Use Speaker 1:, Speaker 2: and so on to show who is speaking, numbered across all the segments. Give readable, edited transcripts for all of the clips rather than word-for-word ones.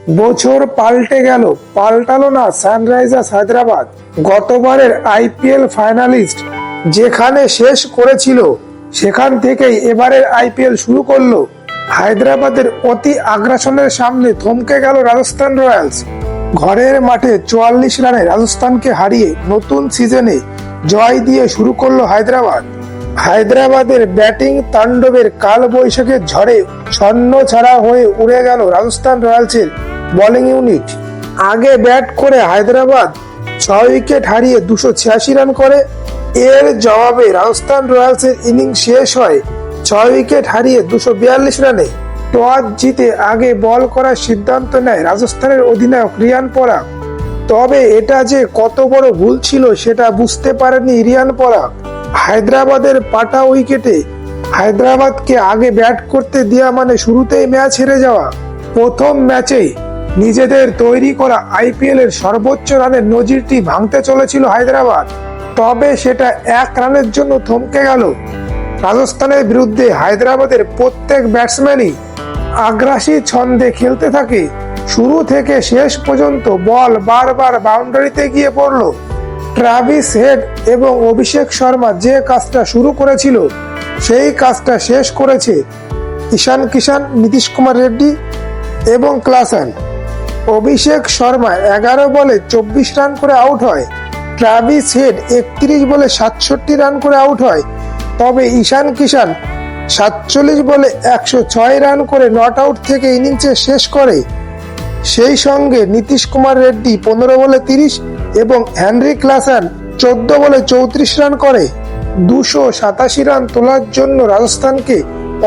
Speaker 1: বছর পাল্টে গেল, পাল্টালো না সানরাইজার্স হায়দ্রাবাদ। গতবারের আইপিএল ফাইনালিস্ট যেখানে শেষ করেছিল সেখান থেকেই এবারের আইপিএল শুরু করলো। হায়দ্রাবাদের অতি আগ্রাসনের সামনে থমকে গেল রাজস্থান রয়্যালস। ঘরের মাঠে 44 রানে রাজস্থানকে হারিয়ে নতুন সিজনে জয় দিয়ে শুরু করলো হায়দ্রাবাদ। হায়দ্রাবাদের ব্যাটিং তাণ্ডবের কাল বৈশাখের ঝড়ে ছন্ন ছাড়া হয়ে উড়ে গেল রাজস্থান রয়্যালসের বোলিং ইউনিট। আগে ব্যাট করে হায়দ্রাবাদ 6 উইকেট হারিয়ে 286 রান করে। এর জবাবে রাজস্থান রয়্যালসের ইনিংস শেষ হয় 6 উইকেট হারিয়ে 242 রানে। টস জিতে আগে বল করার সিদ্ধান্ত নেয় রাজস্থানের অধিনায়ক রিয়ান পরাগ। তবে এটা যে কত বড় ভুল ছিল সেটা বুঝতে পারেনি রিয়ান পরাগ। হায়দ্রাবাদের পাটা উইকেটে হায়দ্রাবাদকে আগে ব্যাট করতে দেওয়া মানে শুরুতেই ম্যাচ হেরে যাওয়া। প্রথম ম্যাচেই নিজেদের তৈরি করা আইপিএল এর সর্বোচ্চ রানের নজিরটি ভাঙতে চলেছিল হায়দ্রাবাদ। তবে সেটা 1 রানের জন্য থমকে গেল। রাজস্থানের বিরুদ্ধে হায়দ্রাবাদের প্রত্যেক ব্যাটসম্যানই আগ্রাসী ছন্দে খেলতে থাকে। শুরু থেকে শেষ পর্যন্ত বল বারবার বাউন্ডারিতে গিয়ে পড়ল। ট্রাভিস হেড এবং অভিষেক শর্মা যে কাজটা শুরু করেছিল সেই কাজটা শেষ করেছে ঈশান কিষান, নীতিশ কুমার রেড্ডি এবং ক্লাসেন। অভিষেক শর্মা 11 বলে 24 রান করে আউট হয়। ট্রাভিস হেড 31 বলে 67 রান করে আউট হয়। তবে ঈশান কিষান 47 বলে 106 রান করে নট আউট থেকে ইনিংসে শেষ করে। সেই সঙ্গে নীতিশ কুমার রেড্ডি 15 বলে 30 এবং হেনরি ক্লাসেন 14 বলে 34 রান করে। 287 রান তোলার জন্য রাজস্থানকে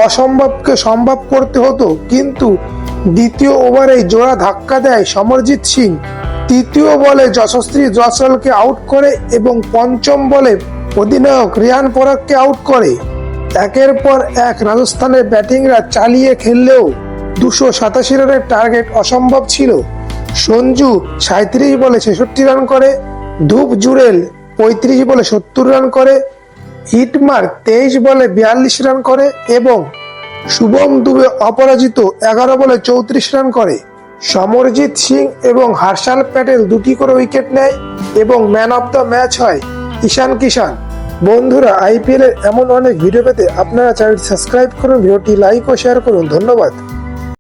Speaker 1: অসম্ভবকে সম্ভব করতে হতো, কিন্তু দ্বিতীয় ওভারেই জোড়া ধাক্কা দেয় সমরজিৎ সিং। তৃতীয় বলে যশস্বী জয়সওয়ালকে আউট করে এবং পঞ্চম বলে অধিনায়ক রিয়ান পরাগকে আউট করে। একের পর এক রাজস্থানের ব্যাটিংরা চালিয়ে খেললেও 287 রানের টার্গেট অসম্ভব ছিল। সঞ্জু 37 বলে 66 রান করে, ধুপ জুরেল 35 বলে 70 রান করে, হিটমার 23 বলে 42 রান করে এবং শুভম দুবে অপরাজিত 11 বলে 34 রান করে। সমরজিৎ সিং এবং হর্ষাল প্যাটেল 2টি করে উইকেট নেয় এবং ম্যান অফ দ্য ম্যাচ হয় ঈশান কিষান। বন্ধুরা, আইপিএল এর এমন অনেক ভিডিও পেতে আপনারা চ্যানেলটি সাবস্ক্রাইব করুন, ভিডিওটি লাইক ও শেয়ার করুন। ধন্যবাদ।